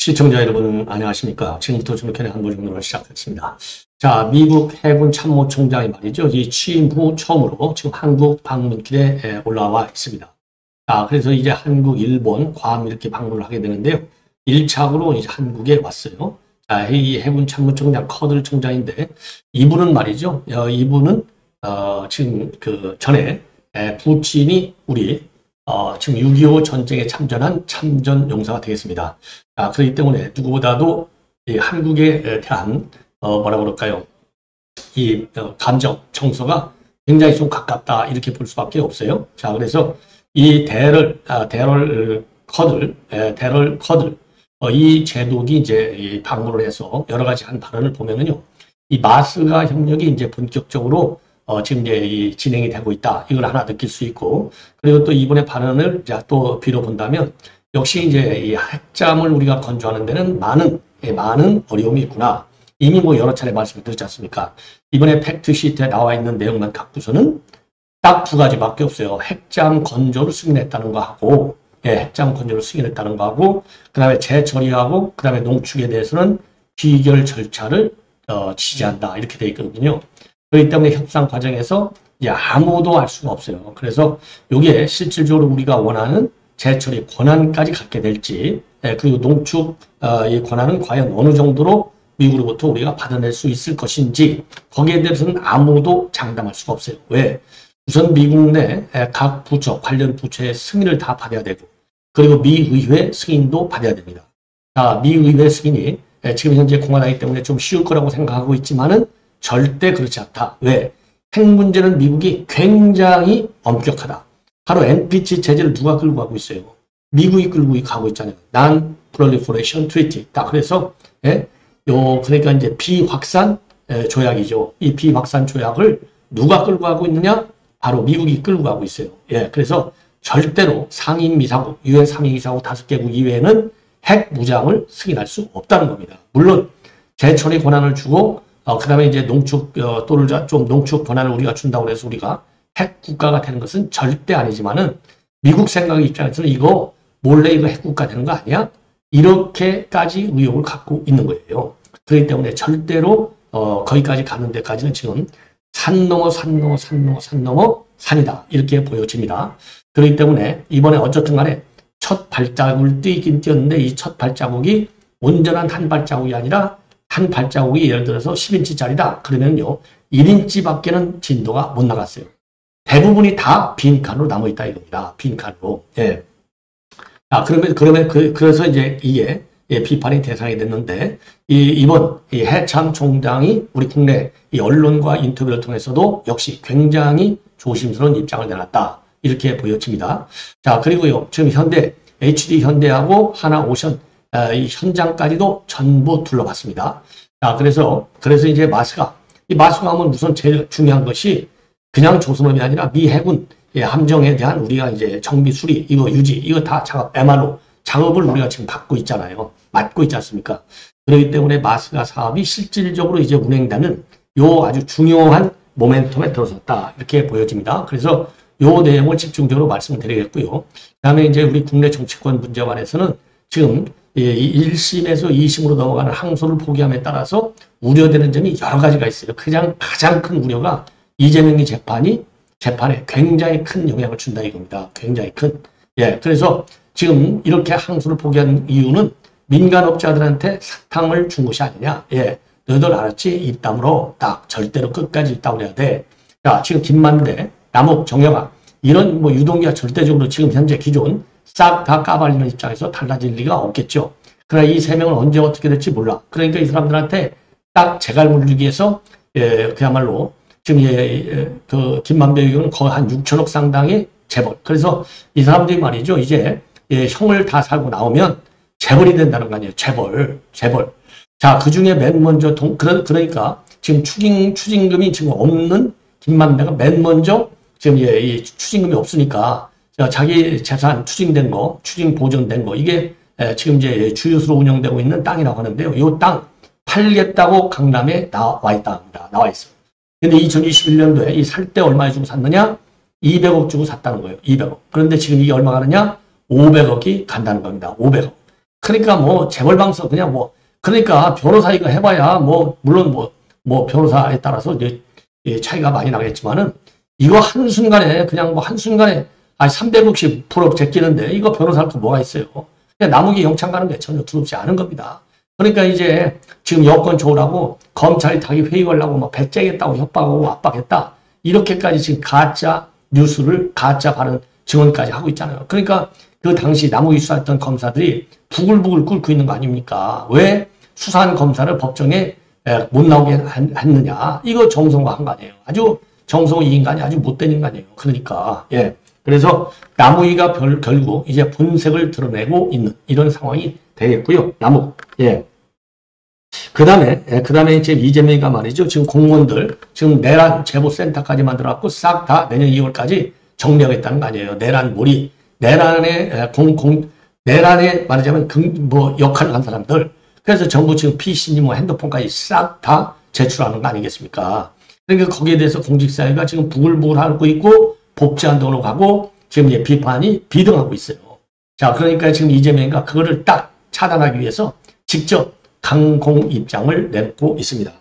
시청자 여러분 안녕하십니까. 지금부터 중국현의 한국정론을 시작했습니다. 자, 미국 해군 참모총장이 말이죠. 이 취임 후 처음으로 지금 한국 방문길에 올라와 있습니다. 자, 그래서 이제 한국, 일본, 괌 이렇게 방문을 하게 되는데요. 1차로 이제 한국에 왔어요. 자, 이 해군 참모총장 커들 총장인데 이분은 말이죠. 이분은 지금 그 전에 푸틴이 우리 지금 6.25 전쟁에 참전한 참전 용사가 되겠습니다. 그렇기 때문에 누구보다도 이 한국에 대한 뭐라 그럴까요? 이 감정, 정서가 굉장히 좀 가깝다 이렇게 볼 수밖에 없어요. 자, 그래서 이 데럴 커들 이 제독이 이제 방문을 해서 여러 가지 한 발언을 보면은요, 이 마스가 협력이 이제 본격적으로 지금 이제 진행이 되고 있다. 이걸 하나 느낄 수 있고, 그리고 또 이번에 발언을 또 빌어본다면, 역시 이제 이 핵잠을 우리가 건조하는 데는 많은 어려움이 있구나. 이미 뭐 여러 차례 말씀을 드렸지 않습니까? 이번에 팩트시트에 나와 있는 내용만 갖고서는 딱 두 가지밖에 없어요. 핵잠 건조를 승인했다는 거 하고, 핵잠 건조를 승인했다는 거 하고, 그 다음에 재처리하고, 그 다음에 농축에 대해서는 비결 절차를 지지한다. 이렇게 돼 있거든요. 그렇기 때문에 협상 과정에서 이제 아무도 알 수가 없어요. 그래서 이게 실질적으로 우리가 원하는 재처리 권한까지 갖게 될지, 그리고 농축 이 권한은 과연 어느 정도로 미국으로부터 우리가 받아낼 수 있을 것인지, 거기에 대해서는 아무도 장담할 수가 없어요. 왜? 우선 미국 내 각 부처, 관련 부처의 승인을 다 받아야 되고, 그리고 미의회 승인도 받아야 됩니다. 자, 미의회 승인이 지금 현재 공화당이기 때문에 좀 쉬울 거라고 생각하고 있지만은 절대 그렇지 않다. 왜? 핵 문제는 미국이 굉장히 엄격하다. 바로 NPT 제재를 누가 끌고 가고 있어요? 미국이 끌고 가고 있잖아요. Non-Proliferation Treaty. 딱 그래서 그러니까 이제 비확산 조약이죠. 이 비확산 조약을 누가 끌고 가고 있느냐? 바로 미국이 끌고 가고 있어요. 그래서 절대로 상임이사국, 유엔 상임이사국 5개국 이외에는 핵 무장을 승인할 수 없다는 겁니다. 물론 재처리 권한을 주고 그 다음에 이제 농축 권한을 우리가 준다고 해서 우리가 핵 국가가 되는 것은 절대 아니지만은 미국 생각 입장에서는 이거 몰래 이거 핵 국가 되는 거 아니야? 이렇게까지 의혹을 갖고 있는 거예요. 그렇기 때문에 절대로 거기까지 가는 데까지는 지금 산 넘어 산이다. 이렇게 보여집니다. 그렇기 때문에 이번에 어쨌든 간에 첫 발자국을 뛰긴 뛰었는데 이 첫 발자국이 온전한 한 발자국이 아니라 한 발자국이 예를 들어서 10인치짜리다. 그러면요, 1인치밖에는 진도가 못 나갔어요. 대부분이 다 빈칸으로 남아있다 이겁니다. 빈칸으로. 그래서 이제 이게 비판의 대상이 됐는데, 이번 해참 총장이 우리 국내 이 언론과 인터뷰를 통해서도 역시 굉장히 조심스러운 입장을 내놨다. 이렇게 보여집니다. 자, 그리고요, 지금 HD 현대하고 하나오션, 이 현장까지도 전부 둘러봤습니다. 자, 그래서 이제 마스가 하면 우선 제일 중요한 것이 그냥 조선업이 아니라 미 해군 함정에 대한 우리가 이제 정비 수리, 이거 유지, 이거 다 작업, MRO 작업을 우리가 지금 받고 있잖아요. 맡고 있지 않습니까? 그렇기 때문에 마스가 사업이 실질적으로 이제 운행되는 요 아주 중요한 모멘텀에 들어섰다. 이렇게 보여집니다. 그래서 요 내용을 집중적으로 말씀드리겠고요. 그다음에 이제 우리 국내 정치권 문제에 관해서는 지금 1심에서 2심으로 넘어가는 항소를 포기함에 따라서 우려되는 점이 여러 가지가 있어요. 가장 큰 우려가 이재명의 재판에 굉장히 큰 영향을 준다 이겁니다. 굉장히 큰. 그래서 지금 이렇게 항소를 포기한 이유는 민간업자들한테 사탕을 준 것이 아니냐. 너희들 알았지? 입담으로 딱 절대로 끝까지 입담을 해야 돼. 자, 지금 김만대, 남욱, 정영학 이런 뭐 유동기가 절대적으로 지금 현재 기존 싹 다 까발리는 입장에서 달라질 리가 없겠죠. 그러나 이 세 명은 언제 어떻게 될지 몰라. 그러니까 이 사람들한테 딱 재갈 물리기 위해서 그야말로 지금 그 김만배 의원은 거의 한 6천억 상당의 재벌. 그래서 이 사람들이 말이죠. 이제 형을 다 살고 나오면 재벌이 된다는 거 아니에요. 재벌. 자, 그 중에 맨 먼저 그러니까 지금 추징금이 지금 없는 김만배가 맨 먼저 지금 이 추징금이 없으니까 자기 재산 추징된 거, 추징 보존된 거, 이게 지금 이제 주유소로 운영되고 있는 땅이라고 하는데요. 이 땅 팔겠다고 강남에 나와 있답니다. 나와 있어요. 근데 2021년도에 이 살 때 얼마에 주고 샀느냐? 200억 주고 샀다는 거예요. 200억. 그런데 지금 이게 얼마 가느냐? 500억이 간다는 겁니다. 500억. 그러니까 뭐 재벌방서 그냥 뭐 그러니까 변호사 이거 해봐야 뭐 물론 뭐 변호사에 따라서 이제 차이가 많이 나겠지만은 이거 한순간에 그냥 뭐 한순간에 360% 제끼는데 이거 변호사 할 거 뭐가 있어요. 그냥 남욱이 영창 가는 게 전혀 두렵지 않은 겁니다. 그러니까 이제 지금 여권 조우라고 검찰이 자기 회의 걸라고 막 배째겠다고 협박하고 압박했다. 이렇게까지 지금 가짜 뉴스를 가짜 발언 증언까지 하고 있잖아요. 그러니까 그 당시 남욱이 수사했던 검사들이 부글부글 끓고 있는 거 아닙니까? 왜 수사한 검사를 법정에 못 나오게 했느냐? 이거 정성호 한 거 아니에요. 아주 정성호 이 인간이 아주 못된 인간이에요. 그러니까 그래서 남욱이가 결국 이제 본색을 드러내고 있는 이런 상황이 되겠고요. 남욱 그 다음에 이제 이재명이가 말이죠. 지금 공무원들 지금 내란 제보센터까지 만들어갖고 싹 다 내년 2월까지 정리하겠다는 거 아니에요. 내란몰이 내란에 말하자면 역할을 한 사람들. 그래서 전부 지금 PC니 핸드폰까지 싹 다 제출하는 거 아니겠습니까? 그러니까 거기에 대해서 공직사회가 지금 부글부글 하고 있고 복지한동으로 가고 지금 이제 비판이 비등하고 있어요. 자, 그러니까 지금 이재명이가 그거를 딱 차단하기 위해서 직접 강공 입장을 내놓고 있습니다.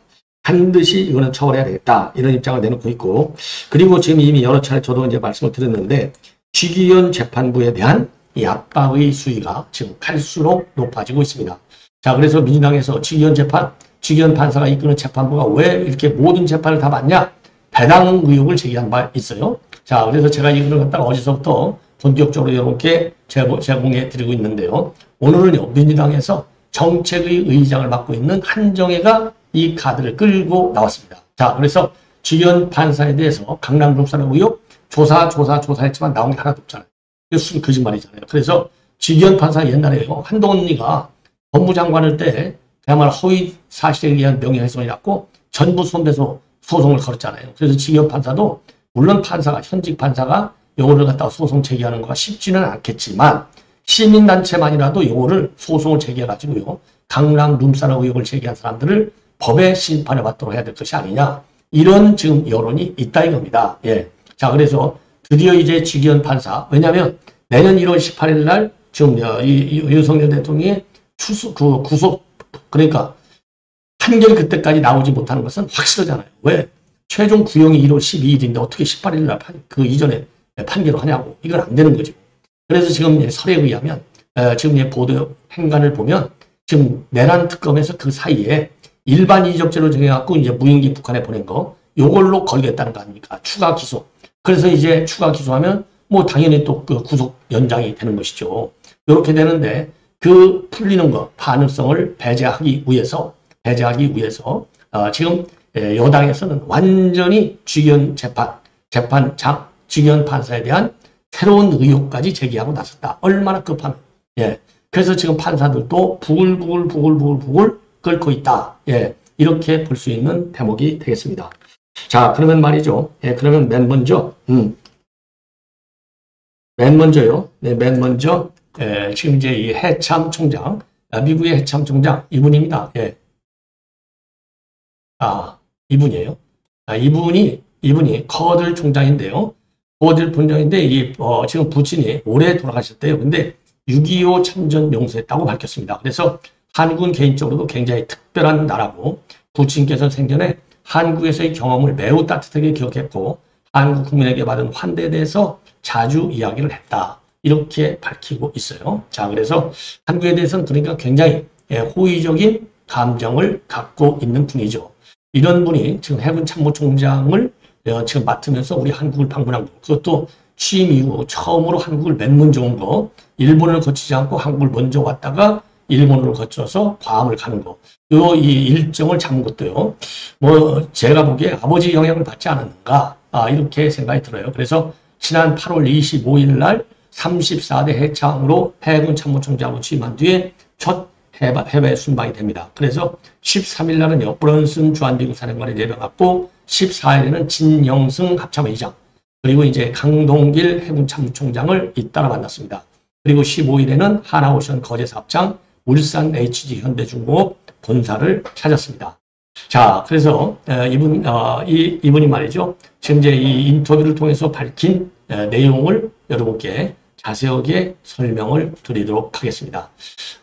반드시 이거는 처벌해야 되겠다. 이런 입장을 내놓고 있고, 그리고 지금 이미 여러 차례 저도 이제 말씀을 드렸는데, 지기현 재판부에 대한 이 압박의 수위가 지금 갈수록 높아지고 있습니다. 자, 그래서 민주당에서 지기현 판사가 이끄는 재판부가 왜 이렇게 모든 재판을 다 받냐? 배당 의혹을 제기한 바 있어요. 자, 그래서 제가 이거를 갖다가 어제서부터 본격적으로 이렇게 제공해 드리고 있는데요. 오늘은요, 민주당에서 정책의 의장을 맡고 있는 한정혜가 이 카드를 끌고 나왔습니다. 자, 그래서 지기현 판사에 대해서 강남 rum사롱 의혹 조사했지만 나온 게 하나도 없잖아요. 이게 무슨 거짓말이잖아요. 그래서 지기현 판사 옛날에요, 한동훈 언니가 법무장관일 때 그야말로 허위 사실에 의한 명예훼손이라고 전부 손대서 소송을 걸었잖아요. 그래서 지기현 판사도 물론 현직 판사가 요거를 갖다가 소송 제기하는 거가 쉽지는 않겠지만 시민단체만이라도 요거를 소송을 제기해가지고요, 강남 rum사롱 의혹을 제기한 사람들을 법에 심판해 받도록 해야 될 것이 아니냐, 이런 지금 여론이 있다 이겁니다. 자, 그래서 드디어 이제 지기현 판사, 왜냐하면 내년 1월 18일 날 지금 윤석열 대통령의 구속, 그러니까 판결이 그때까지 나오지 못하는 것은 확실하잖아요. 왜? 최종 구형이 1월 12일인데 어떻게 18일 날 그 이전에 판결을 하냐고. 이건 안 되는 거죠. 그래서 지금 설에 의하면 지금 보도 행간을 보면 지금 내란 특검에서 그 사이에 일반 이적죄로 정해갖고 이제 무인기 북한에 보낸 거 요걸로 걸겠다는 거 아닙니까? 추가 기소. 그래서 이제 추가 기소하면 뭐 당연히 또 그 구속 연장이 되는 것이죠. 이렇게 되는데 그 풀리는 거 가능성을 배제하기 위해서 지금 여당에서는 완전히 지기현 지기현 판사에 대한 새로운 의혹까지 제기하고 나섰다. 얼마나 급하면. 그래서 지금 판사들도 부글부글 끓고 있다. 이렇게 볼 수 있는 대목이 되겠습니다. 자, 그러면 말이죠. 그러면 맨 먼저요. 맨 먼저 지금 이제 이 해참 총장, 미국의 해참 총장 이분입니다. 이분이에요. 이분이 커들 총장인데요. 커들 총장인데 지금 부친이 올해 돌아가셨대요. 근데 6.25 참전 용서했다고 밝혔습니다. 그래서 한국은 개인적으로도 굉장히 특별한 나라고, 부친께서는 생전에 한국에서의 경험을 매우 따뜻하게 기억했고 한국 국민에게 받은 환대에 대해서 자주 이야기를 했다. 이렇게 밝히고 있어요. 자, 그래서 한국에 대해서는 그러니까 굉장히 호의적인 감정을 갖고 있는 분이죠. 이런 분이 지금 해군 참모총장을 지금 맡으면서 우리 한국을 방문한 거, 그것도 취임 이후 처음으로 한국을 맨 먼저 온 거, 일본을 거치지 않고 한국을 먼저 왔다가 일본으로 거쳐서 괌을 가는 거, 이 일정을 잡은 것도요, 뭐 제가 보기에 아버지 영향을 받지 않았는가, 이렇게 생각이 들어요. 그래서 지난 8월 25일 날 34대 해창으로 해군 참모총장으로 취임한 뒤에 첫 해외 순방이 됩니다. 그래서 13일 날은요, 브런슨 주한미국 사령관이 내려갔고 14일에는 진영승 합참의장, 그리고 이제 강동길 해군 참모총장을 잇따라 만났습니다. 그리고 15일에는 하나오션 거제사업장, 울산 HG 현대중공업 본사를 찾았습니다. 자, 그래서 이분이 말이죠, 지금 이제 이 인터뷰를 통해서 밝힌 내용을 여러분께 자세하게 설명을 드리도록 하겠습니다.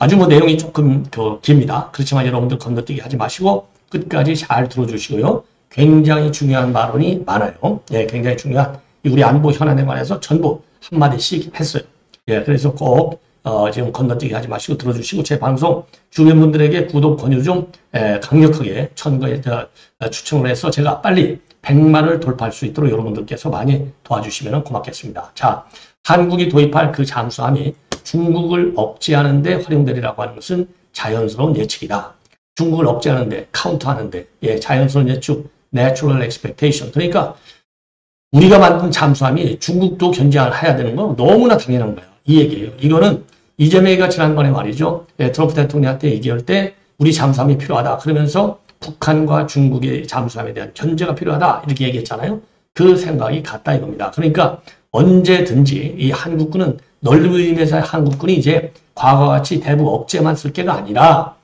아주 뭐 내용이 조금 깁니다. 그렇지만 여러분들 건너뛰기 하지 마시고 끝까지 잘 들어주시고요. 굉장히 중요한 발언이 많아요. 예, 굉장히 중요한 우리 안보 현안에 관해서 전부 한마디씩 했어요. 예, 그래서 꼭 지금 건너뛰기 하지 마시고 들어주시고 제 방송 주변 분들에게 구독 권유 좀 강력하게 추천을 해서 제가 빨리 100만을 돌파할 수 있도록 여러분들께서 많이 도와주시면 고맙겠습니다. 자, 한국이 도입할 그 잠수함이 중국을 억제하는 데 활용되리라고 하는 것은 자연스러운 예측이다. 중국을 억제하는데, 카운터하는데, 예, 자연스러운 예측, natural expectation. 그러니까 우리가 만든 잠수함이 중국도 견제해야 되는 건 너무나 당연한 거예요. 이 얘기예요. 이거는 이재명이가 지난번에 말이죠. 예, 트럼프 대통령한테 얘기할 때 우리 잠수함이 필요하다. 그러면서 북한과 중국의 잠수함에 대한 견제가 필요하다. 이렇게 얘기했잖아요. 그 생각이 같다 이겁니다. 그러니까 언제든지 이 한국군은 넓은 의미에서의 한국군이 이제 과거와 같이 대북 억제만 쓸 게가 아니라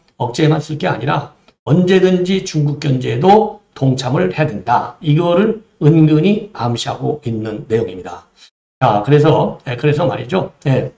언제든지 중국 견제에도 동참을 해야 된다. 이거를 은근히 암시하고 있는 내용입니다. 자, 그래서 말이죠. 예.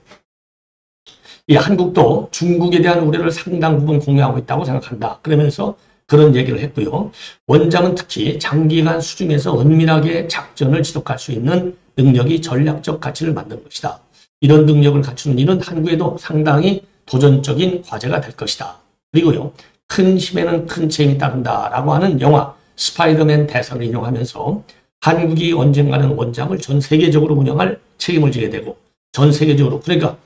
이 한국도 중국에 대한 우려를 상당 부분 공유하고 있다고 생각한다. 그러면서 그런 얘기를 했고요. 원장은 특히 장기간 수중에서 은밀하게 작전을 지속할 수 있는 능력이 전략적 가치를 만드는 것이다. 이런 능력을 갖추는 일은 한국에도 상당히 도전적인 과제가 될 것이다. 그리고요. 큰 힘에는 큰 책임이 따른다라고 하는 영화 스파이더맨 대사를 인용하면서 한국이 언젠가는 원장을 전 세계적으로 운영할 책임을 지게 되고 전 세계적으로 그러니까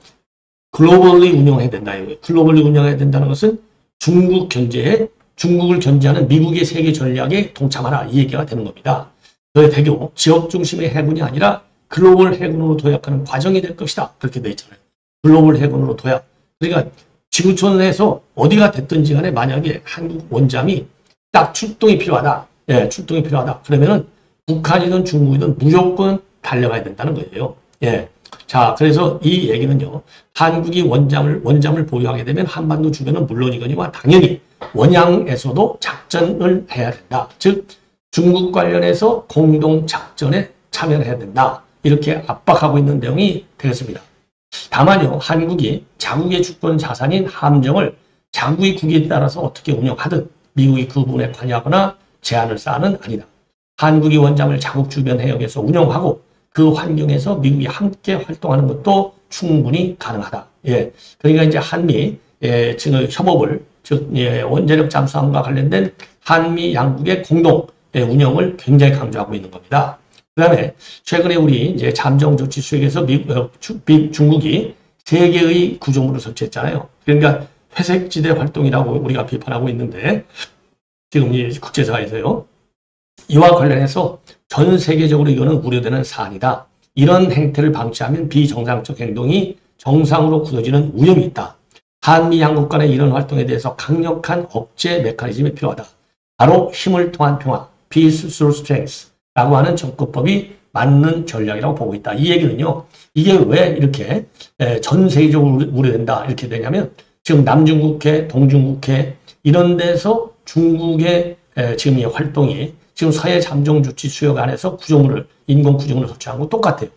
글로벌리 운영해야 된다. 글로벌리 운영해야 된다는 것은 중국을 견제하는 미국의 세계 전략에 동참하라 이 얘기가 되는 겁니다. 그의 대교 지역 중심의 해군이 아니라 글로벌 해군으로 도약하는 과정이 될 것이다. 그렇게 돼 있잖아요. 글로벌 해군으로 도약. 그러니까 지구촌에서 어디가 됐든지 간에 만약에 한국 원잠이 딱 출동이 필요하다. 예, 출동이 필요하다. 그러면은 북한이든 중국이든 무조건 달려가야 된다는 거예요. 예. 자, 그래서 이 얘기는요. 한국이 원잠을 보유하게 되면 한반도 주변은 물론이거니와 당연히 원양에서도 작전을 해야 된다. 즉 중국 관련해서 공동 작전에 참여해야 된다. 이렇게 압박하고 있는 내용이 되겠습니다. 다만요. 한국이 자국의 주권 자산인 함정을 자국의 국익에 따라서 어떻게 운영하든 미국이 그 부분에 관여하거나 제한을 쌓아는 아니다. 한국이 원잠을 자국 주변 해역에서 운영하고 그 환경에서 미국이 함께 활동하는 것도 충분히 가능하다. 예. 그러니까 이제 한미, 지금 협업을, 즉, 원자력 잠수함과 관련된 한미 양국의 공동 운영을 굉장히 강조하고 있는 겁니다. 그 다음에 최근에 우리 이제 잠정 조치 수역에서 중국이 3개의 구조물을 설치했잖아요. 그러니까 회색지대 활동이라고 우리가 비판하고 있는데 지금 이 국제사회에서요. 이와 관련해서 전 세계적으로 이거는 우려되는 사안이다. 이런 행태를 방치하면 비정상적 행동이 정상으로 굳어지는 위험이 있다. 한미 양국 간의 이런 활동에 대해서 강력한 억제 메커니즘이 필요하다. 바로 힘을 통한 평화, Peace through Strength라고 하는 접근법이 맞는 전략이라고 보고 있다. 이 얘기는요. 이게 왜 이렇게 전 세계적으로 우려된다 이렇게 되냐면 지금 남중국해, 동중국해 이런 데서 중국의 지금 이 활동이 지금 서해 잠정 조치 수역 안에서 인공 구조물을 설치한 거 똑같아요.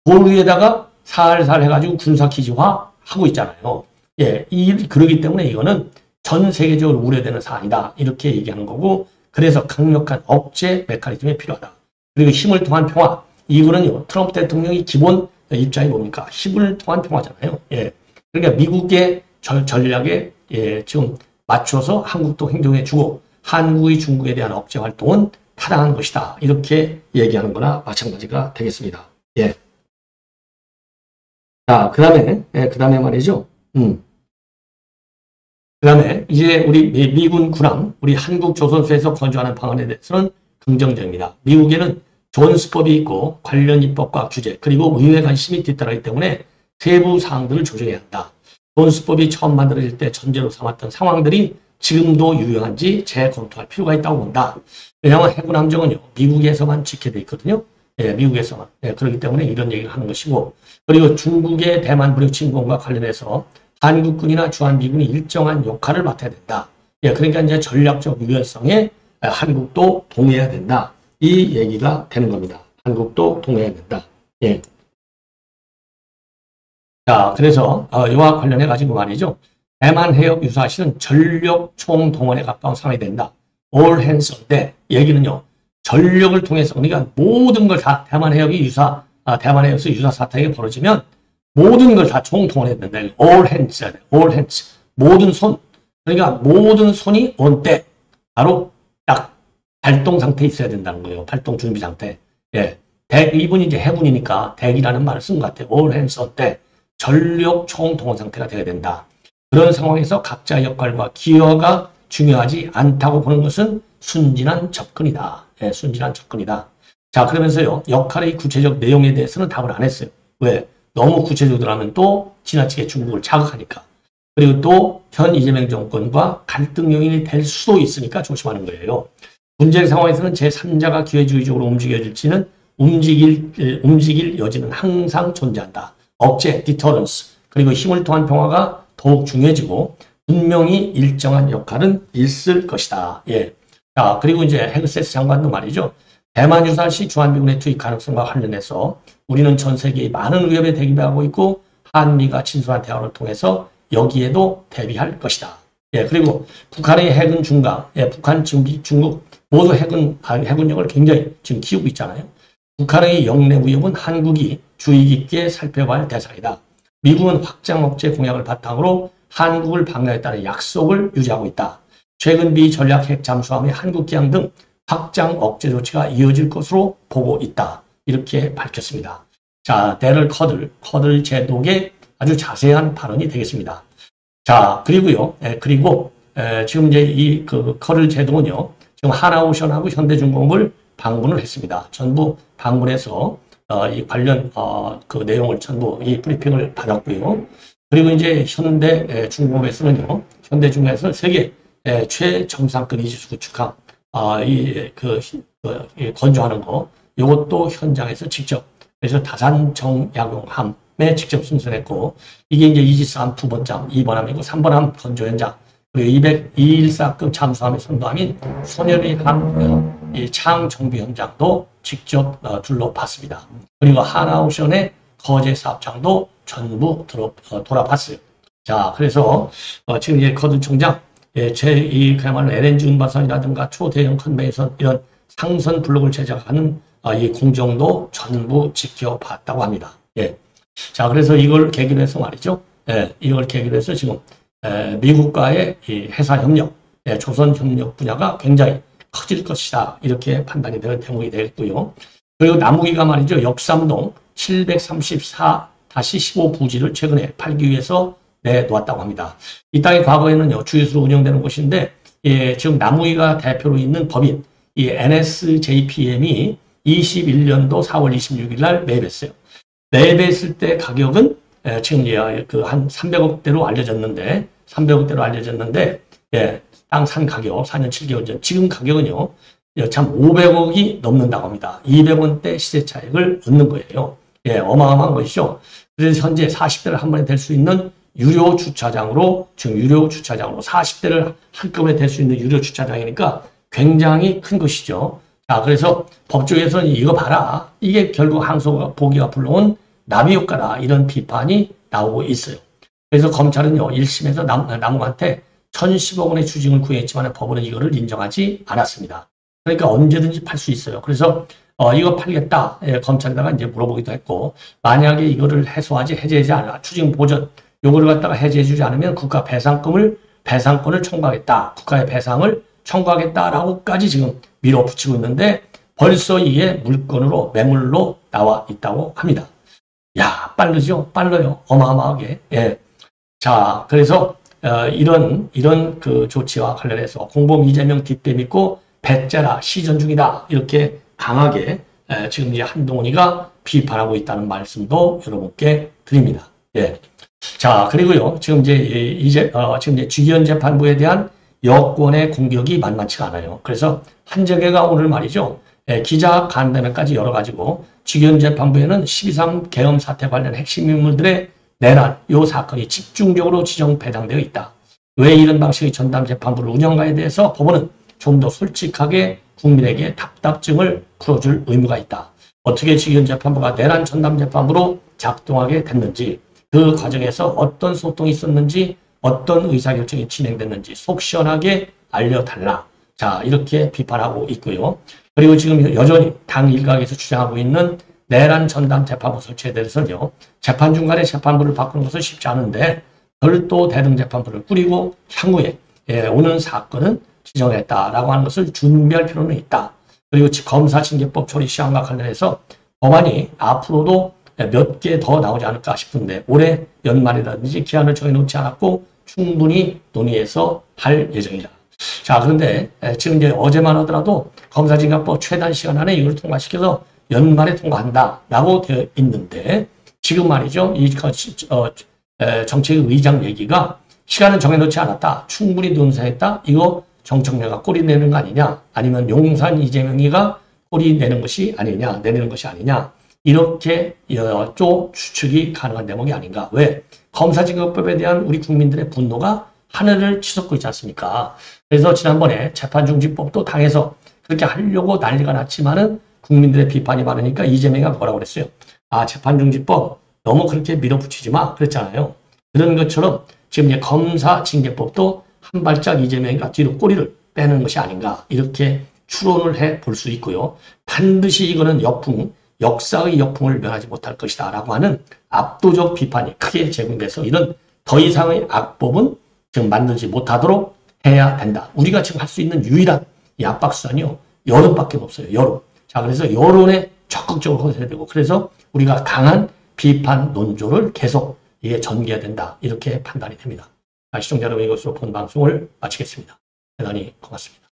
돌 위에다가 살살 해가지고 군사 기지화 하고 있잖아요. 예, 그러기 때문에 이거는 전 세계적으로 우려되는 사안이다. 이렇게 얘기하는 거고, 그래서 강력한 억제 메커니즘이 필요하다. 그리고 힘을 통한 평화. 이거는요, 트럼프 대통령이 기본 입장이 뭡니까? 힘을 통한 평화잖아요. 예. 그러니까 미국의 전략에 지금 맞춰서 한국도 행동해주고, 한국의 중국에 대한 억제 활동은 타당한 것이다. 이렇게 얘기하는 거나 마찬가지가 되겠습니다. 예. 자, 그 다음에 말이죠. 그 다음에 이제 우리 미군 군함, 우리 한국 조선소에서 건조하는 방안에 대해서는 긍정적입니다. 미국에는 존스법이 있고 관련 입법과 규제, 그리고 의회 관심이 뒤따르기 때문에 세부 사항들을 조정해야 한다. 존스법이 처음 만들어질 때 전제로 삼았던 상황들이 지금도 유효한지 재검토할 필요가 있다고 본다. 왜냐하면 해군 함정은요, 미국에서만 지켜져 있거든요. 예, 미국에서만. 예, 그렇기 때문에 이런 얘기를 하는 것이고, 그리고 중국의 대만 무력 침공과 관련해서 한국군이나 주한미군이 일정한 역할을 맡아야 된다. 예, 그러니까 이제 전략적 유연성에 한국도 동의해야 된다. 이 얘기가 되는 겁니다. 한국도 동의해야 된다. 예. 자, 그래서 이와 관련해 가지고 말이죠. 대만 해협 유사시는 전력 총동원에 가까운 상황이 된다. All hands on deck. 얘기는요. 전력을 통해서 그러니까 모든 걸 다 대만 해협이 대만 해협에서 유사 사태가 벌어지면 모든 걸 다 총동원해야 된다. All hands, all hands. 모든 손. 그러니까 모든 손이 on deck. 바로 딱 발동 상태에 있어야 된다는 거예요. 발동 준비 상태. 예. 이분이 이제 해군이니까 덱이라는 말을 쓴 것 같아요. All hands on deck. 전력 총동원 상태가 되어야 된다. 그런 상황에서 각자의 역할과 기여가 중요하지 않다고 보는 것은 순진한 접근이다. 예, 순진한 접근이다. 자, 그러면서요. 역할의 구체적 내용에 대해서는 답을 안 했어요. 왜? 너무 구체적으로 하면 또 지나치게 중국을 자극하니까. 그리고 또 현 이재명 정권과 갈등 요인이 될 수도 있으니까 조심하는 거예요. 문제 상황에서는 제3자가 기회주의적으로 움직일 여지는 항상 존재한다. 억제, 디터런스, 그리고 힘을 통한 평화가 더욱 중요해지고 분명히 일정한 역할은 있을 것이다. 예. 자, 그리고 이제 헤그세스 장관도 말이죠. 대만 유사시 주한미군의 투입 가능성과 관련해서 우리는 전 세계의 많은 위협에 대비하고 있고 한미가 진솔한 대화를 통해서 여기에도 대비할 것이다. 예, 그리고 북한의 핵은 중강, 예, 북한 지금 중국 모두 해군력을 굉장히 지금 키우고 있잖아요. 북한의 영내 위협은 한국이 주의 깊게 살펴봐야 할 대상이다. 미국은 확장 억제 공약을 바탕으로 한국을 방어했다는 약속을 유지하고 있다. 최근 미 전략 핵 잠수함의 한국 기항 등 확장 억제 조치가 이어질 것으로 보고 있다. 이렇게 밝혔습니다. 자, 데럴 커들 제독의 아주 자세한 발언이 되겠습니다. 자, 그리고요. 지금 이제 이 커들 제독은요. 지금 하나오션하고 현대중공업을 방문을 했습니다. 전부 방문해서 이 관련 그 내용을 전부 이 브리핑을 받았고요. 그리고 이제 현대중공업에서는요. 현대중공업에서 세계 최정상급 이지수 구축함 건조하는 거 이것도 현장에서 직접 그래서 다산정약용함에 직접 승선했고 이게 이제 이지스함 2번함, 2번함이고 3번함 건조 현장 그리고 214급 잠수함의 선도함인 소녀리함 창 정비 현장도 직접 둘러봤습니다. 그리고 하나오션의 거제 사업장도 전부 돌아봤어요. 자, 그래서 지금 이제 커든 총장 그야말로 LNG 운반선이라든가 초대형 컨베이선 이런 상선 블록을 제작하는 이 공정도 전부 지켜봤다고 합니다. 예. 자, 그래서 이걸 계기로 해서 말이죠. 예, 이걸 계기로 해서 지금 미국과의 이 회사 협력, 조선 협력 분야가 굉장히 커질 것이다. 이렇게 판단이 되는 대목이 되겠고요. 그리고 남우기가 말이죠. 역삼동 734-15 부지를 최근에 팔기 위해서 내놓았다고 합니다. 이 땅이 과거에는요. 주유소로 운영되는 곳인데 지금 남우기가 대표로 있는 법인 이 NSJPM이 21년도 4월 26일 날 매입했어요. 매입했을 때 가격은 지금 한 300억대로 알려졌는데 땅 산 가격 4년 7개월 전 지금 가격은요. 참 500억이 넘는다고 합니다. 200원대 시세 차익을 얻는 거예요. 예, 어마어마한 것이죠. 그래서 현재 40대를 한 번에 될 수 있는 유료 주차장으로 40대를 한꺼번에 될 수 있는 유료 주차장이니까 굉장히 큰 것이죠. 자, 그래서 법조에서는 이거 봐라. 이게 결국 항소보기가 불러온 납의 효과다. 이런 비판이 나오고 있어요. 그래서 검찰은요, 1심에서 남욱한테 1,010억 원의 추징을 구했지만 법원은 이거를 인정하지 않았습니다. 그러니까 언제든지 팔 수 있어요. 그래서 이거 팔겠다. 검찰에다가 이제 물어보기도 했고, 만약에 이거를 해제하지 않아, 추징 보전, 요거를 갖다가 해제해주지 않으면 배상권을 청구하겠다. 국가의 배상을 청구하겠다라고까지 지금 밀어붙이고 있는데 벌써 이게 매물로 나와 있다고 합니다. 야, 빠르죠? 빨라요. 어마어마하게. 예. 자, 그래서 이런 그 조치와 관련해서 공범 이재명 뒷배 믿고 배째라 시전 중이다. 이렇게 강하게 지금 이제 한동훈이가 비판하고 있다는 말씀도 여러분께 드립니다. 예. 자, 그리고요. 지금 이제 주기현 재판부에 대한 여권의 공격이 만만치가 않아요. 그래서 한정혜가 오늘 말이죠. 기자 간담회까지 열어가지고 주기현 재판부에는 12.3 계엄 사태 관련 핵심 인물들의 내란, 요 사건이 집중적으로 지정 배당되어 있다. 왜 이런 방식의 전담 재판부를 운영가에 대해서 법원은 좀 더 솔직하게 국민에게 답답증을 풀어줄 의무가 있다. 어떻게 주기현 재판부가 내란 전담 재판부로 작동하게 됐는지 그 과정에서 어떤 소통이 있었는지 어떤 의사결정이 진행됐는지 속 시원하게 알려달라. 자, 이렇게 비판하고 있고요. 그리고 지금 여전히 당 일각에서 주장하고 있는 내란 전담 재판부 설치에 대해서는요. 재판 중간에 재판부를 바꾸는 것은 쉽지 않은데 별도 대등 재판부를 꾸리고 향후에 오는 사건은 지정했다라고 하는 것을 준비할 필요는 있다. 그리고 검사징계법 처리 시한과 관련해서 법안이 앞으로도 몇 개 더 나오지 않을까 싶은데 올해 연말이라든지 기한을 정해놓지 않았고 충분히 논의해서 할 예정이다. 자, 그런데 지금 이제 어제만 하더라도 검사징계법 최단 시간 안에 이걸 통과시켜서 연말에 통과한다라고 되어 있는데 지금 말이죠. 이 정책의장 얘기가 시간은 정해놓지 않았다. 충분히 논의했다. 이거 정청래가 꼬리 내는 거 아니냐? 아니면 용산 이재명이가 꼬리 내는 것이 아니냐? 내리는 것이 아니냐? 이렇게 또 추측이 가능한 대목이 아닌가. 왜? 검사징계법에 대한 우리 국민들의 분노가 하늘을 치솟고 있지 않습니까? 그래서 지난번에 재판중지법도 당에서 그렇게 하려고 난리가 났지만은 국민들의 비판이 많으니까 이재명이 뭐라고 그랬어요? 아, 재판중지법 너무 그렇게 밀어붙이지 마. 그랬잖아요. 그런 것처럼 지금 이제 검사징계법도 한 발짝 이재명이가 뒤로 꼬리를 빼는 것이 아닌가. 이렇게 추론을 해 볼 수 있고요. 반드시 이거는 역사의 역풍을 면하지 못할 것이다 라고 하는 압도적 비판이 크게 제공돼서 이런 더 이상의 악법은 지금 만들지 못하도록 해야 된다. 우리가 지금 할 수 있는 유일한 이 압박수단이요. 여론밖에 없어요. 여론. 자, 그래서 여론에 적극적으로 허세야 되고 그래서 우리가 강한 비판 논조를 계속 전개해야 된다. 이렇게 판단이 됩니다. 시청자 여러분 이것으로 본 방송을 마치겠습니다. 대단히 고맙습니다.